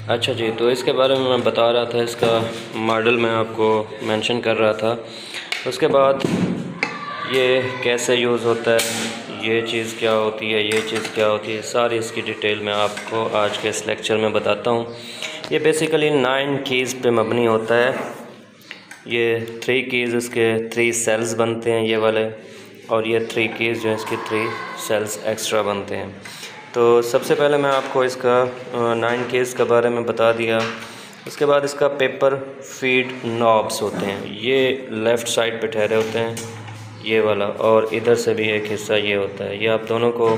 अच्छा जी, तो इसके बारे में मैं बता रहा था, इसका मॉडल मैं आपको मेंशन कर रहा था। उसके बाद ये कैसे यूज़ होता है, ये चीज़ क्या होती है, ये चीज़ क्या होती है, सारी इसकी डिटेल मैं आपको आज के इस लेक्चर में बताता हूँ। ये बेसिकली 9 कीज़ पे मबनी होता है। ये 3 कीज़, इसके 3 सेल्स बनते हैं ये वाले, और ये 3 कीज़ जो है इसकी 3 सेल्स एक्स्ट्रा बनते हैं। तो सबसे पहले मैं आपको इसका 9 कीज़ के बारे में बता दिया। उसके बाद इसका पेपर फीड नॉब्स होते हैं, ये लेफ़्ट साइड पे ठहरे होते हैं ये वाला, और इधर से भी एक हिस्सा ये होता है। ये आप दोनों को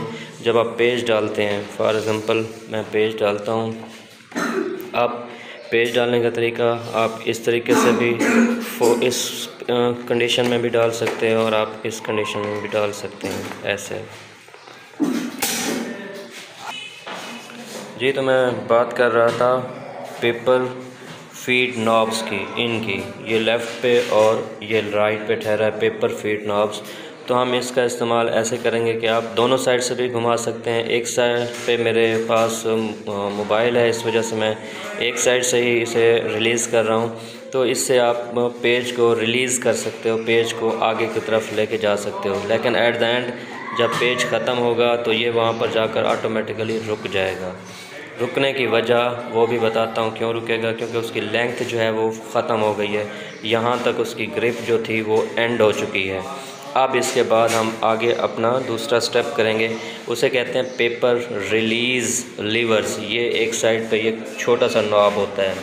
जब आप पेज डालते हैं, फॉर एग्ज़ाम्पल मैं पेज डालता हूँ, आप पेज डालने का तरीका आप इस तरीके से भी इस कंडीशन में भी डाल सकते हैं, और आप इस कंडीशन में भी डाल सकते हैं ऐसे जी। तो मैं बात कर रहा था पेपर फीड नॉब्स की, इनकी ये लेफ़्ट पे और ये राइट पे ठहरा है पेपर फीड नॉब्स। तो हम इसका इस्तेमाल ऐसे करेंगे कि आप दोनों साइड से भी घुमा सकते हैं। एक साइड पे मेरे पास मोबाइल है, इस वजह से मैं एक साइड से ही इसे रिलीज़ कर रहा हूँ। तो इससे आप पेज को रिलीज़ कर सकते हो, पेज को आगे की तरफ लेके जा सकते हो, लेकिन एट द एंड जब पेज ख़त्म होगा तो ये वहाँ पर जाकर ऑटोमेटिकली रुक जाएगा। रुकने की वजह वो भी बताता हूँ क्यों रुकेगा, क्योंकि उसकी लेंथ जो है वो ख़त्म हो गई है, यहाँ तक उसकी ग्रिप जो थी वो एंड हो चुकी है। अब इसके बाद हम आगे अपना दूसरा स्टेप करेंगे, उसे कहते हैं पेपर रिलीज़ लीवर्स। ये एक साइड पे ये छोटा सा नॉब होता है,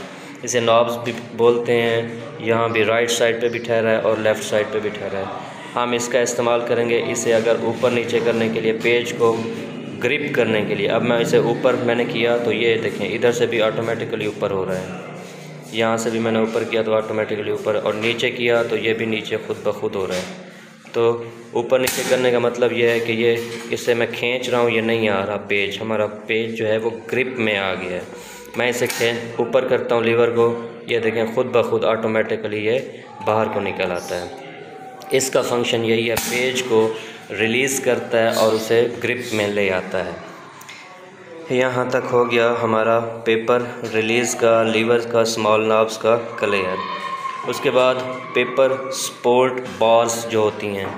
इसे नॉब्स भी बोलते हैं। यहाँ भी राइट साइड पे भी ठहरा है और लेफ़्ट साइड पे भी ठहरा है। हम इसका इस्तेमाल करेंगे इसे अगर ऊपर नीचे करने के लिए, पेज को ग्रिप करने के लिए। अब मैं इसे ऊपर मैंने किया तो ये देखें इधर से भी ऑटोमेटिकली ऊपर हो रहा है, यहाँ से भी मैंने ऊपर किया तो ऑटोमेटिकली ऊपर, और नीचे किया तो ये भी नीचे खुद ब खुद हो रहा है। तो ऊपर नीचे करने का मतलब ये है कि ये इसे मैं खींच रहा हूँ, ये नहीं आ रहा पेज, हमारा पेज जो है वो ग्रिप में आ गया है। मैं इसे ऊपर करता हूँ लीवर को, ये देखें खुद ब खुद ऑटोमेटिकली ये बाहर को निकल आता है। इसका फंक्शन यही है, पेज को रिलीज़ करता है और उसे ग्रिप में ले आता है। यहाँ तक हो गया हमारा पेपर रिलीज़ का, लीवर का, स्मॉल नॉब्स का क्लियर। उसके बाद पेपर सपोर्ट बार्स जो होती हैं,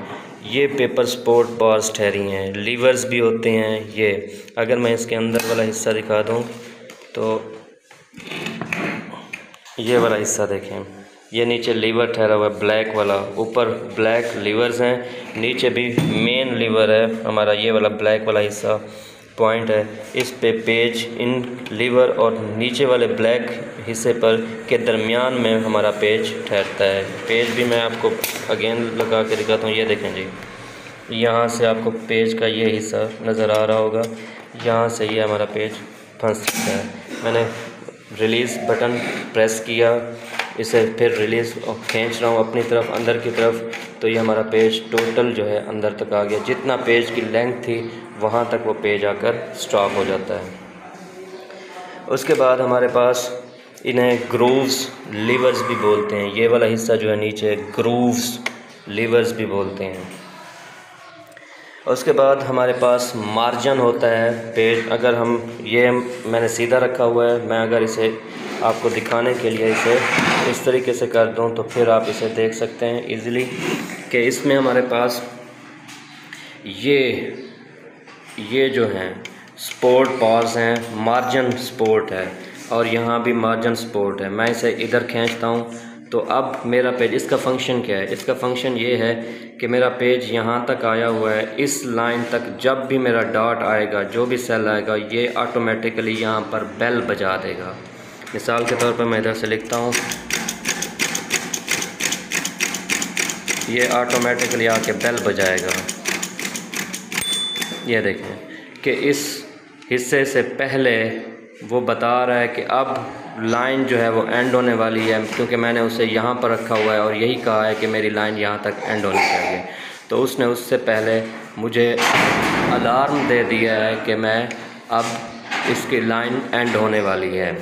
ये पेपर सपोर्ट बार्स ठहरी हैं, लीवर्स भी होते हैं ये। अगर मैं इसके अंदर वाला हिस्सा दिखा दूँ तो ये वाला हिस्सा देखें, ये नीचे लीवर ठहरा हुआ है ब्लैक वाला, ऊपर ब्लैक लीवर्स हैं, नीचे भी मेन लीवर है हमारा, ये वाला ब्लैक वाला हिस्सा पॉइंट है। इस पे पेज इन लीवर और नीचे वाले ब्लैक हिस्से पर के दरमियान में हमारा पेज ठहरता है। पेज भी मैं आपको अगेन लगा के दिखाता हूँ, ये देखें जी, यहाँ से आपको पेज का ये हिस्सा नज़र आ रहा होगा, यहाँ से ये हमारा पेज फंस सकता है। मैंने रिलीज़ बटन प्रेस किया, इसे फिर रिलीज़ और खींच रहा हूँ अपनी तरफ अंदर की तरफ, तो ये हमारा पेज टोटल जो है अंदर तक आ गया। जितना पेज की लेंथ थी वहाँ तक वो पेज आकर स्टॉप हो जाता है। उसके बाद हमारे पास इन्हें ग्रूव्स लीवर्स भी बोलते हैं, ये वाला हिस्सा जो है नीचे ग्रूव्स लीवर्स भी बोलते हैं। उसके बाद हमारे पास मार्जिन होता है पेज, अगर हम ये मैंने सीधा रखा हुआ है, मैं अगर इसे आपको दिखाने के लिए इसे इस तरीके से कर दूं तो फिर आप इसे देख सकते हैं इजीली कि इसमें हमारे पास ये जो हैं सपोर्ट बार्स हैं, मार्जिन सपोर्ट है, और यहाँ भी मार्जिन सपोर्ट है। मैं इसे इधर खींचता हूँ तो अब मेरा पेज, इसका फंक्शन क्या है, इसका फंक्शन ये है कि मेरा पेज यहाँ तक आया हुआ है, इस लाइन तक जब भी मेरा डॉट आएगा, जो भी सेल आएगा, ये ऑटोमेटिकली यहाँ पर बेल बजा देगा। मिसाल के तौर पर मैं इधर से लिखता हूँ, ये ऑटोमेटिकली आके बेल बजाएगा। ये देखें कि इस हिस्से से पहले वो बता रहा है कि अब लाइन जो है वो एंड होने वाली है, क्योंकि मैंने उसे यहाँ पर रखा हुआ है और यही कहा है कि मेरी लाइन यहाँ तक एंड होनी चाहिए। तो उसने उससे पहले मुझे अलार्म दे दिया है कि मैं अब इसकी लाइन एंड होने वाली है।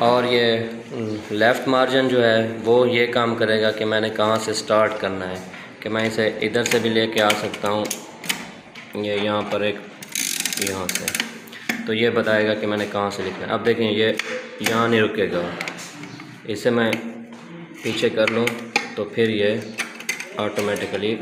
और ये लेफ़्ट मार्जिन जो है वो ये काम करेगा कि मैंने कहाँ से स्टार्ट करना है, कि मैं इसे इधर से भी लेके आ सकता हूँ, ये यहाँ पर एक यहाँ से, तो ये बताएगा कि मैंने कहाँ से लिखना है। अब देखें ये यहाँ नहीं रुकेगा, इसे मैं पीछे कर लूँ तो फिर ये ऑटोमेटिकली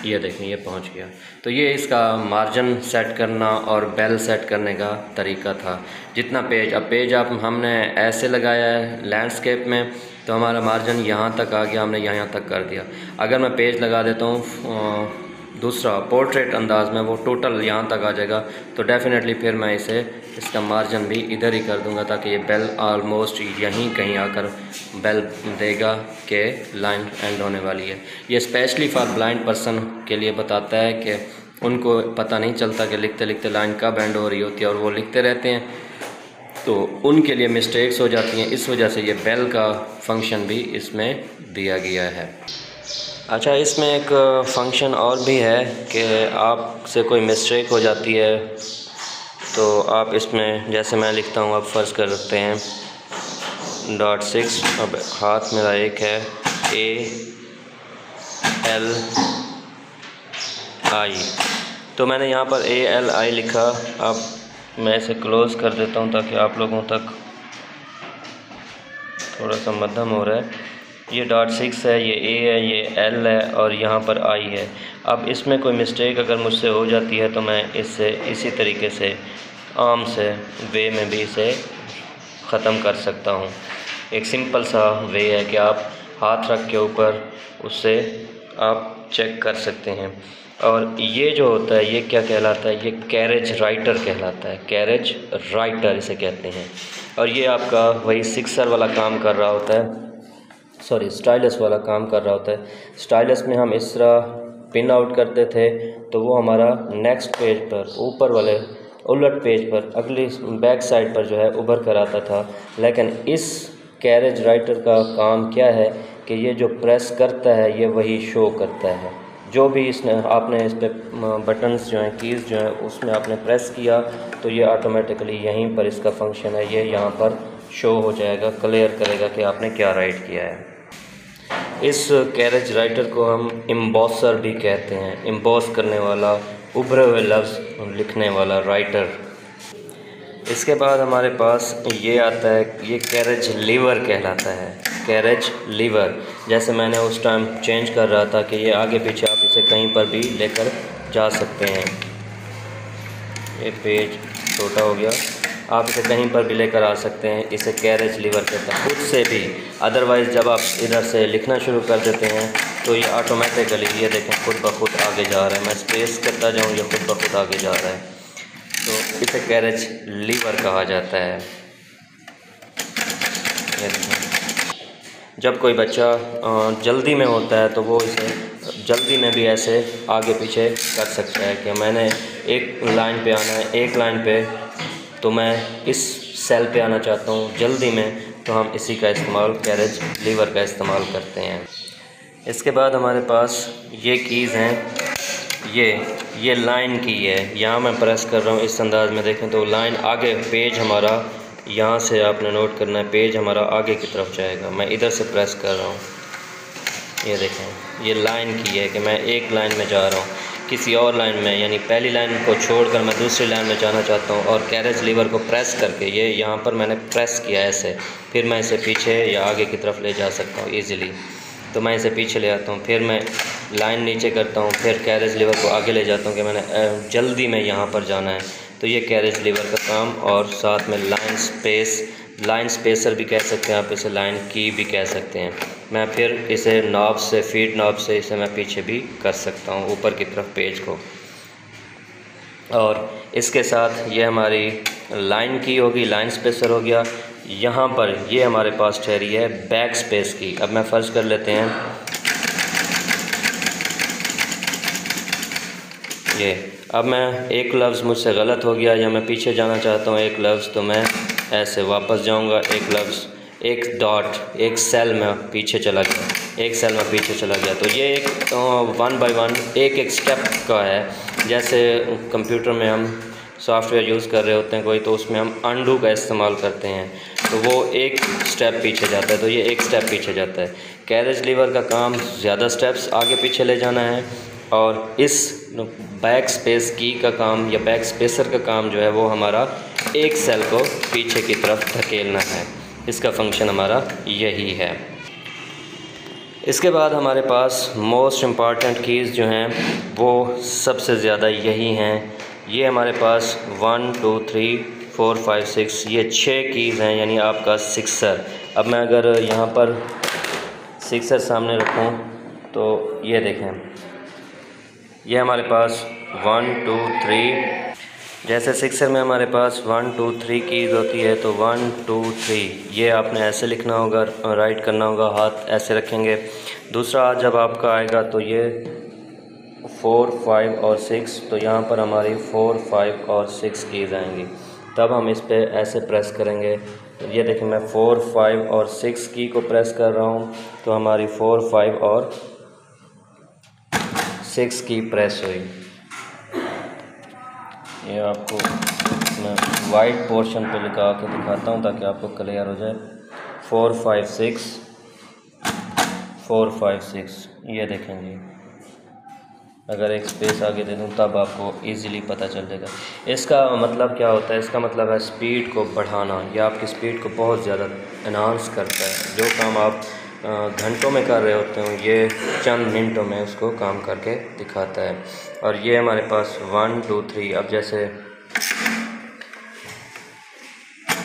ये देखें ये पहुंच गया। तो ये इसका मार्जिन सेट करना और बेल सेट करने का तरीका था। जितना पेज, अब पेज आप हमने ऐसे लगाया है लैंडस्केप में तो हमारा मार्जिन यहाँ तक आ गया, हमने यहाँ तक कर दिया। अगर मैं पेज लगा देता हूँ दूसरा पोर्ट्रेट अंदाज में, वो टोटल यहाँ तक आ जाएगा, तो डेफिनेटली फिर मैं इसका मार्जिन भी इधर ही कर दूंगा ताकि ये बेल ऑलमोस्ट यहीं कहीं आकर बेल देगा कि लाइन एंड होने वाली है। ये स्पेशली फॉर ब्लाइंड पर्सन के लिए बताता है कि उनको पता नहीं चलता कि लिखते लिखते लाइन कब एंड हो रही होती है और वो लिखते रहते हैं, तो उनके लिए मिस्टेक्स हो जाती हैं। इस वजह से ये बेल का फंक्शन भी इसमें दिया गया है। अच्छा, इसमें एक फंक्शन और भी है कि आपसे कोई मिस्टेक हो जाती है तो आप इसमें, जैसे मैं लिखता हूँ, आप फ़र्ज़ कर सकते हैं .6, अब हाथ मेरा एक है ALI, तो मैंने यहाँ पर ALI लिखा। अब मैं इसे क्लोज़ कर देता हूँ ताकि आप लोगों तक थोड़ा सा मध्यम हो रहा है। ये .6 है, ये A है, ये L है और यहाँ पर I है। अब इसमें कोई मिस्टेक अगर मुझसे हो जाती है तो मैं इससे इसी तरीके से आम से वे में भी इसे ख़त्म कर सकता हूँ। एक सिंपल सा वे है कि आप हाथ रख के ऊपर उससे आप चेक कर सकते हैं। और ये जो होता है ये क्या कहलाता है, ये कैरेज राइटर कहलाता है, कैरेज राइटर इसे कहते हैं। और ये आपका वही सिक्सर वाला काम कर रहा होता है, सॉरी स्टाइलस वाला काम कर रहा होता है। स्टाइलस में हम इस तरह पिन आउट करते थे तो वो हमारा नेक्स्ट पेज पर, ऊपर वाले उलट पेज पर, अगली बैक साइड पर जो है उभर कर आता था। लेकिन इस कैरेज राइटर का काम क्या है कि ये जो प्रेस करता है ये वही शो करता है। जो भी इसने आपने इस पर बटन्स जो हैं, कीज़ जो हैं, उसमें आपने प्रेस किया तो ये ऑटोमेटिकली यहीं पर इसका फंक्शन है, ये यहाँ पर शो हो जाएगा, क्लियर करेगा कि आपने क्या राइट किया है। इस कैरेज राइटर को हम एम्बॉसर भी कहते हैं, एम्बॉस करने वाला, उभरे हुए लफ्ज़ लिखने वाला राइटर। इसके बाद हमारे पास ये आता है, ये कैरेज लीवर कहलाता है, कैरेज लीवर। जैसे मैंने उस टाइम चेंज कर रहा था कि ये आगे पीछे आप इसे कहीं पर भी लेकर जा सकते हैं। ये पेज छोटा हो गया, आप इसे कहीं पर भी लेकर आ सकते हैं, इसे कैरेज लीवर कहते हैं। खुद से भी, अदरवाइज़ जब आप इधर से लिखना शुरू कर देते हैं तो ये ऑटोमेटिकली, ये देखें, खुद ब खुद आगे जा रहा है। मैं स्पेस करता जाऊँ, ये खुद ब खुद आगे जा रहा है, तो इसे कैरेज लीवर कहा जाता है। जब कोई बच्चा जल्दी में होता है तो वो इसे जल्दी में भी ऐसे आगे पीछे कर सकता है कि मैंने एक लाइन पे आना है, एक लाइन पे तो मैं इस सेल पे आना चाहता हूँ जल्दी में, तो हम इसी का इस्तेमाल, कैरेज लीवर का इस्तेमाल करते हैं। इसके बाद हमारे पास ये कीज़ हैं, ये लाइन की है। यहाँ मैं प्रेस कर रहा हूँ, इस अंदाज़ में देखें तो लाइन आगे, पेज हमारा यहाँ से आपने नोट करना है, पेज हमारा आगे की तरफ जाएगा। मैं इधर से प्रेस कर रहा हूँ, ये देखें, ये लाइन की है कि मैं एक लाइन में जा रहा हूँ, किसी और लाइन में, यानी पहली लाइन को छोड़कर मैं दूसरी लाइन में जाना चाहता हूँ। और कैरेज लीवर को प्रेस करके, ये यहाँ पर मैंने प्रेस किया ऐसे, फिर मैं इसे पीछे या आगे की तरफ ले जा सकता हूँ ईज़िली। तो मैं इसे पीछे ले आता हूँ, फिर मैं लाइन नीचे करता हूँ, फिर कैरेज लीवर को आगे ले जाता हूँ कि मैंने जल्दी में यहाँ पर जाना है, तो ये कैरेज लीवर का काम। और साथ में लाइन स्पेसर भी कह सकते हैं आप इसे, लाइन की भी कह सकते हैं। मैं फिर इसे नॉब से, फीड नॉब से इसे मैं पीछे भी कर सकता हूँ ऊपर की तरफ पेज को। और इसके साथ ये हमारी लाइन की होगी, लाइन स्पेसर हो गया। यहाँ पर ये हमारे पास ठहरी है बैक स्पेस की। अब मैं फ़र्ज़ कर लेते हैं ये, अब मैं एक लफ्ज़ मुझसे गलत हो गया या मैं पीछे जाना चाहता हूँ एक लफ्ज़, तो मैं ऐसे वापस जाऊँगा, एक लफ्ज़, एक डॉट, एक सेल में पीछे चला गया, एक सेल में पीछे चला गया। तो ये एक 1 बाय 1 एक स्टेप का है। जैसे कंप्यूटर में हम सॉफ्टवेयर यूज़ कर रहे होते हैं कोई, तो उसमें हम अंडू का इस्तेमाल करते हैं, तो वो एक स्टेप पीछे जाता है, तो ये एक स्टेप पीछे जाता है। कैरेज लीवर का काम ज़्यादा स्टेप्स आगे पीछे ले जाना है, और इस बैक स्पेस की का काम या बैक स्पेसर का काम जो है वो हमारा एक सेल को पीछे की तरफ धकेलना है। इसका फंक्शन हमारा यही है। इसके बाद हमारे पास मोस्ट इम्पॉर्टेंट कीज़ जो हैं वो सबसे ज़्यादा यही हैं। ये हमारे पास 1 2 3 4 5 6 ये 6 कीज़ हैं, यानी आपका सिक्सर। अब मैं अगर यहाँ पर सिक्सर सामने रखूँ तो ये देखें, ये हमारे पास 1 2 3, जैसे सिक्सर में हमारे पास 1 2 3 कीज़ होती है तो 1 2 3 ये आपने ऐसे लिखना होगा, राइट करना होगा, हाथ ऐसे रखेंगे। दूसरा हाथ जब आपका आएगा तो ये 4 5 और 6, तो यहाँ पर हमारी 4 5 और 6 कीज़ आएंगी। तब हम इस पे ऐसे प्रेस करेंगे। ये देखें, मैं 4 5 और 6 की को प्रेस कर रहा हूँ तो हमारी 4 5 और 6 की प्रेस हुई। ये आपको मैं वाइट पोर्शन पे लिखा के दिखाता हूँ ताकि आपको क्लियर हो जाए। 4 5 6 4 5 6 ये देखेंगे। अगर एक स्पेस आगे दे दूँ तब आपको इजीली पता चल जाएगा। इसका मतलब क्या होता है? इसका मतलब है स्पीड को बढ़ाना। यह आपकी स्पीड को बहुत ज़्यादा एनहांस करता है। जो काम आप घंटों में कर रहे होते हैं ये चंद मिनटों में उसको काम करके दिखाता है। और ये हमारे पास 1 2 3, अब जैसे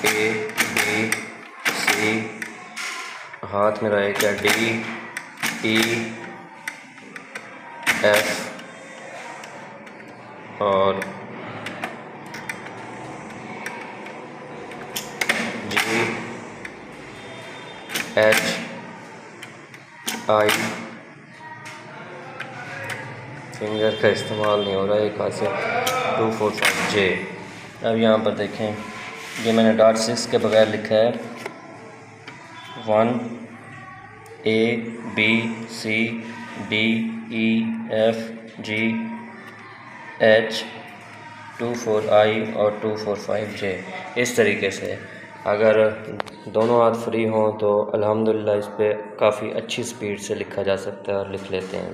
A B C, हाथ में रहेगा D E F और G H I, फिंगर का इस्तेमाल नहीं हो रहा है एक हाथ से, 2 4 5 J। अब यहाँ पर देखें, ये मैंने डॉट 6 के बगैर लिखा है 1 A B C D E F G H 2 4 I और 2 4 5 J। इस तरीके से अगर दोनों हाथ फ्री हों तो अल्हम्दुलिल्लाह इस पर काफ़ी अच्छी स्पीड से लिखा जा सकता है और लिख लेते हैं।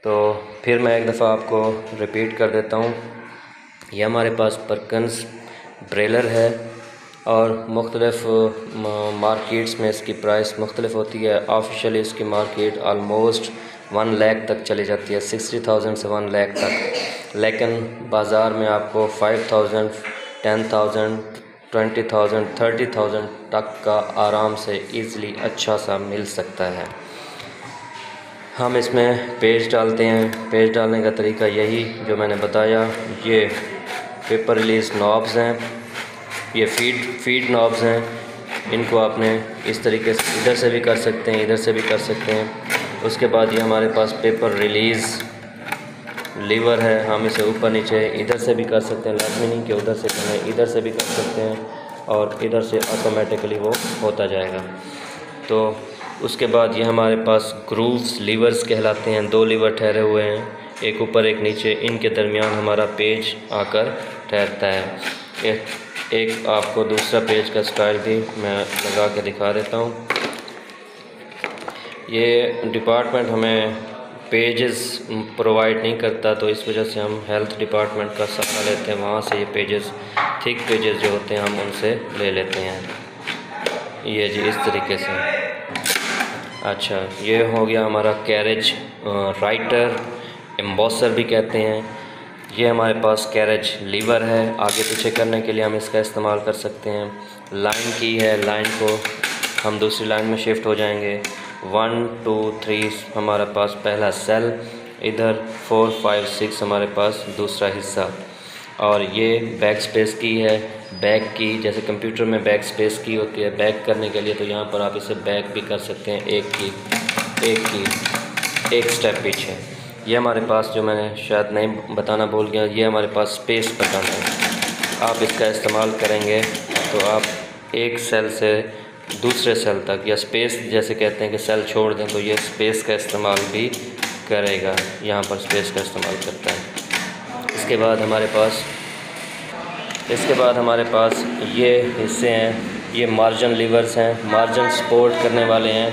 तो फिर मैं एक दफ़ा आपको रिपीट कर देता हूँ। यह हमारे पास परकिंस ब्रेलर है और मुख्तलिफ़ मार्केट्स में इसकी प्राइस मुख्तलिफ़ होती है। ऑफिशियली इसकी मार्केट आलमोस्ट 1 लाख तक चली जाती है, 60,000 से 1 लाख तक। लेकिन बाज़ार में आपको 5,000 10,000 20,000 30,000 तक का आराम से ईज़िली अच्छा सा मिल सकता है। हम इसमें पेज डालते हैं। पेज डालने का तरीका यही जो मैंने बताया। ये पेपर रिलीज़ नॉब्स हैं, ये फीड नॉब्स हैं। इनको आपने इस तरीके से इधर से भी कर सकते हैं, इधर से भी कर सकते हैं। उसके बाद ये हमारे पास पेपर रिलीज़ लीवर है, हम इसे ऊपर नीचे इधर से भी कर सकते हैं, लाजमी नहीं कि उधर से करें, इधर से भी कर सकते हैं और इधर से ऑटोमेटिकली वो होता जाएगा। तो उसके बाद ये हमारे पास ग्रूव्स लीवर्स कहलाते हैं। 2 लीवर ठहरे हुए हैं, एक ऊपर एक नीचे, इनके दरमियान हमारा पेज आकर ठहरता है। एक आपको दूसरा पेज का स्टाइल भी मैं लगा के दिखा देता हूँ। ये डिपार्टमेंट हमें पेजेस प्रोवाइड नहीं करता, तो इस वजह से हम हेल्थ डिपार्टमेंट का सहारा लेते हैं। वहाँ से ये पेजेस, थिक पेजेस जो होते हैं, हम उनसे ले लेते हैं। ये जी इस तरीके से। अच्छा, ये हो गया हमारा कैरेज राइटर, एम्बॉसर भी कहते हैं। ये हमारे पास कैरेज लीवर है, आगे पीछे करने के लिए हम इसका इस्तेमाल कर सकते हैं। लाइन की है, लाइन को हम दूसरी लाइन में शिफ्ट हो जाएंगे। 1 2 3 हमारे पास पहला सेल, इधर 4 5 6 हमारे पास दूसरा हिस्सा। और ये बैक स्पेस की है, बैक की जैसे कंप्यूटर में बैक स्पेस की होती है बैक करने के लिए, तो यहाँ पर आप इसे बैक भी कर सकते हैं, एक स्टेप पीछे। ये हमारे पास, जो मैंने शायद नहीं बताना भूल गया, ये हमारे पास स्पेस बताना है। आप इसका इस्तेमाल करेंगे तो आप एक सेल से दूसरे सेल तक, या स्पेस जैसे कहते हैं कि सेल छोड़ दें, तो ये स्पेस का इस्तेमाल भी करेगा। यहाँ पर स्पेस का इस्तेमाल करता है। इसके बाद हमारे पास ये हिस्से हैं, ये मार्जिन लीवर्स हैं, मार्जिन सपोर्ट करने वाले हैं।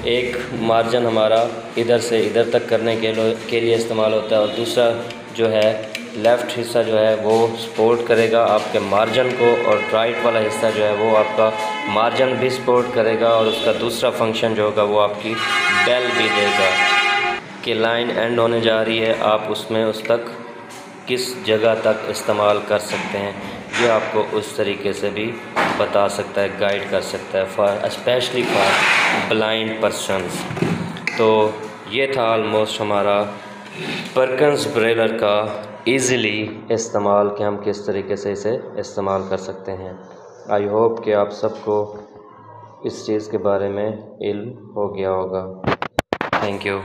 एक मार्जिन हमारा इधर से इधर तक करने के लिए इस्तेमाल होता है और दूसरा जो है लेफ़्ट हिस्सा जो है वो सपोर्ट करेगा आपके मार्जिन को और राइट वाला हिस्सा जो है वो आपका मार्जिन भी सपोर्ट करेगा और उसका दूसरा फंक्शन जो होगा वो आपकी बेल भी देगा कि लाइन एंड होने जा रही है, आप उसमें उस तक किस जगह तक इस्तेमाल कर सकते हैं, ये आपको उस तरीके से भी बता सकता है, गाइड कर सकता है for specially for blind persons. तो ये था ऑलमोस्ट हमारा परकिंस ब्रेलर का इजीली इस्तेमाल कि हम किस तरीके से इसे इस्तेमाल कर सकते हैं। आई होप कि आप सबको इस चीज़ के बारे में इल्म हो गया होगा। Thank you.